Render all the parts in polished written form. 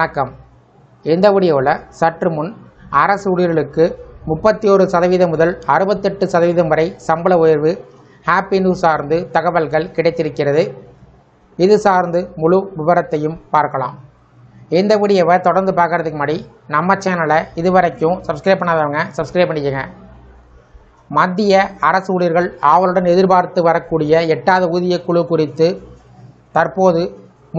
வணக்கம். இந்த வீடியோவில் சற்று முன் அரசு ஊழியர்களுக்கு 31% முதல் 68% வரை சம்பள உயர்வு ஹாப்பி நியூஸ் சார்ந்து தகவல்கள் கிடைத்திருக்கிறது. இது சார்ந்து முழு விவரத்தையும் பார்க்கலாம். இந்த வீடியோவை தொடர்ந்து பார்க்குறதுக்கு முன்னாடி நம்ம சேனலை இதுவரைக்கும் சப்ஸ்கிரைப் பண்ணாதவங்க சப்ஸ்கிரைப் பண்ணிக்கோங்க. மத்திய அரசு ஊழியர்கள் ஆவலுடன் எதிர்பார்த்து வரக்கூடிய 8வது ஊதிய குழு குறித்து தற்போது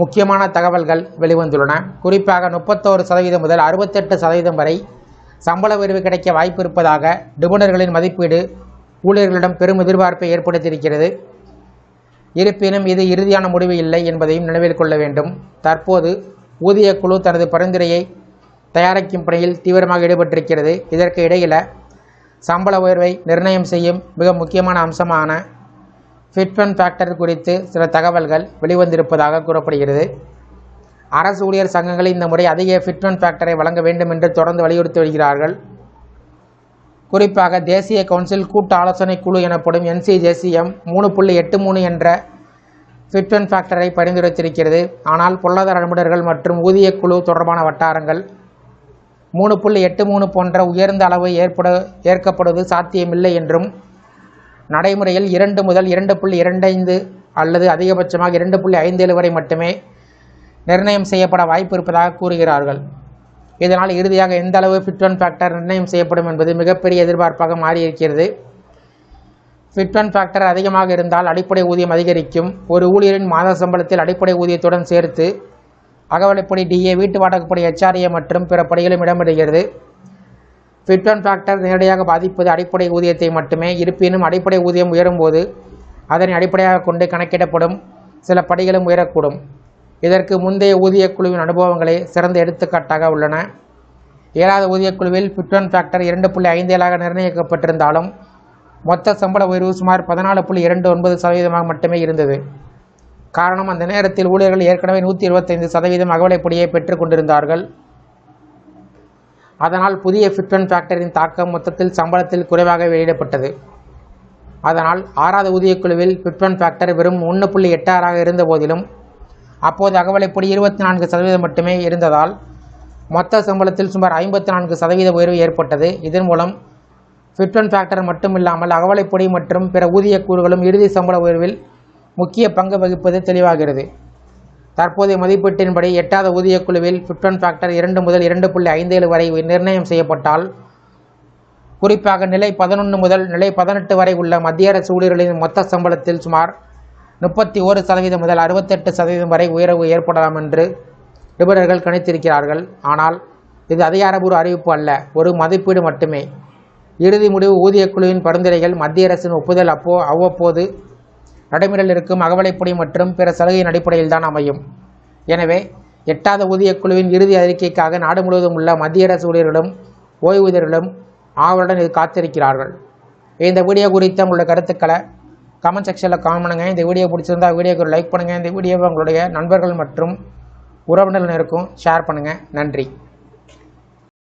முக்கியமான தகவல்கள் வெளிவந்துள்ளன. குறிப்பாக 31% முதல் 68% வரை சம்பள உயர்வு கிடைக்க வாய்ப்பு இருப்பதாக நிபுணர்களின் மதிப்பீடு ஊழியர்களிடம் பெரும் எதிர்பார்ப்பை ஏற்படுத்தியிருக்கிறது. இருப்பினும் இது இறுதியான முடிவு இல்லை என்பதையும் நினைவில் கொள்ள வேண்டும். தற்போது ஊதிய குழு தனது பரிந்துரையை தயாரிக்கும் பணியில் தீவிரமாக ஈடுபட்டிருக்கிறது. இதற்கு இடையில் சம்பள உயர்வை நிர்ணயம் செய்யும் மிக முக்கியமான அம்சமான ஃபிட்மென்ட் ஃபேக்டர் குறித்து சில தகவல்கள் வெளிவந்திருப்பதாக கூறப்படுகிறது. அரசு ஊழியர் சங்கங்கள் இந்த முறை அதிக ஃபிட்மென்ட் ஃபேக்டரை வழங்க வேண்டும் என்று தொடர்ந்து வலியுறுத்தி வருகிறார்கள். குறிப்பாக தேசிய கவுன்சில் கூட்டு ஆலோசனை குழு எனப்படும் NCJCM 3.83 என்ற ஃபிட்மென்ட் ஃபேக்டரை பரிந்துரைத்திருக்கிறது. ஆனால் பொருளாதார நிபுணர்கள் மற்றும் ஊதிய குழு தொடர்பான வட்டாரங்கள் 3.83 போன்ற உயர்ந்த அளவு ஏற்கப்படுவது சாத்தியமில்லை என்றும் நடைமுறையில் 2 முதல் 2.25 அல்லது அதிகபட்சமாக 2.57 வரை மட்டுமே நிர்ணயம் செய்யப்பட வாய்ப்பு இருப்பதாக கூறுகிறார்கள். இதனால் இறுதியாக எந்த அளவு ஃபிட்மென்ட் ஃபேக்டர் நிர்ணயம் செய்யப்படும் என்பது மிகப்பெரிய எதிர்பார்ப்பாக மாறியிருக்கிறது. ஃபிட்மென்ட் ஃபேக்டர் அதிகமாக இருந்தால் அடிப்படை ஊதியம் அதிகரிக்கும். ஒரு ஊழியரின் மாத சம்பளத்தில் அடிப்படை ஊதியத்துடன் சேர்த்து அகவிலைப்படி DA, வீட்டு வாடகைப்படி HRA மற்றும் பிற படிகளும் இடம்பெறுகிறது. ஃபிட்மென்ட் ஃபேக்டர் நேரடியாக பாதிப்பது அடிப்படை ஊதியத்தை மட்டுமே. இருப்பினும் அடிப்படை ஊதியம் உயரும்போது அதனை அடிப்படையாக கொண்டு கணக்கிடப்படும் சில படிகளும் உயரக்கூடும். இதற்கு முந்தைய ஊதிய குழுவின் அனுபவங்களே சிறந்த எடுத்துக்காட்டாக உள்ளன. 7வது ஊதிய குழுவில் ஃபிட்மென்ட் ஃபேக்டர் 2.57 நிர்ணயிக்கப்பட்டிருந்தாலும் மொத்த சம்பள உயர்வு சுமார் 14.29% மட்டுமே இருந்தது. காரணம், அந்த நேரத்தில் ஊழியர்கள் ஏற்கனவே 125% அகவிலைப்படியை பெற்றுக் கொண்டிருந்தார்கள். அதனால் புதிய ஃபிட்மென்ட் ஃபேக்டரின் தாக்கம் மொத்தத்தில் சம்பளத்தில் குறைவாக வெளியிடப்பட்டது. அதனால் 6வது ஊதியக்குழுவில் ஃபிட்மென்ட் ஃபேக்டர் வெறும் 1.86 இருந்த போதிலும் அப்போது அகவிலைப்படி 24% மட்டுமே இருந்ததால் மொத்த சம்பளத்தில் சுமார் 54% உயர்வு ஏற்பட்டது. இதன் மூலம் ஃபிட்மென்ட் ஃபேக்டர் மட்டுமில்லாமல் அகவிலைப்படி மற்றும் பிற ஊதிய கூறுகளும் இறுதி சம்பள உயர்வில் முக்கிய பங்கு வகிப்பது தெளிவாகிறது. தற்போதைய மதிப்பீட்டின்படி 8வது ஊதிய குழுவில் ஃபிட்மென்ட் ஃபேக்டர் 2 முதல் 2.57 வரை நிர்ணயம் செய்யப்பட்டால், குறிப்பாக நிலை 11 முதல் நிலை 18 வரை உள்ள மத்திய அரசு ஊழியர்களின் மொத்த சம்பளத்தில் சுமார் 31% முதல் 68% வரை உயர்வு ஏற்படலாம் என்று நிபுணர்கள் கணித்திருக்கிறார்கள். ஆனால் இது அதிகாரப்பூர்வ அறிவிப்பு அல்ல, ஒரு மதிப்பீடு மட்டுமே. இறுதி முடிவு ஊதிய குழுவின் பரிந்துரைகள் மத்திய அரசின் ஒப்புதல் அவ்வப்போது நடைமுறையில் இருக்கும் அகவிலைப்படி மற்றும் பிற சலுகையின் அடிப்படையில் தான் அமையும். எனவே 8வது ஊதிய குழுவின் இறுதி அறிக்கைக்காக நாடு முழுவதும் உள்ள மத்திய அரசு ஊழியர்களும் ஓய்வூதியர்களும் ஆவலுடன் இது காத்திருக்கிறார்கள். இந்த வீடியோ குறித்த உங்களுடைய கருத்துக்களை கமெண்ட் செக்ஷனில் கமெண்ட் பண்ணுங்கள். இந்த வீடியோ பிடிச்சிருந்தால் வீடியோக்கு ஒரு லைக் பண்ணுங்கள். இந்த வீடியோவை உங்களுடைய நண்பர்கள் மற்றும் உறவினர்களுக்கும் ஷேர் பண்ணுங்கள். நன்றி.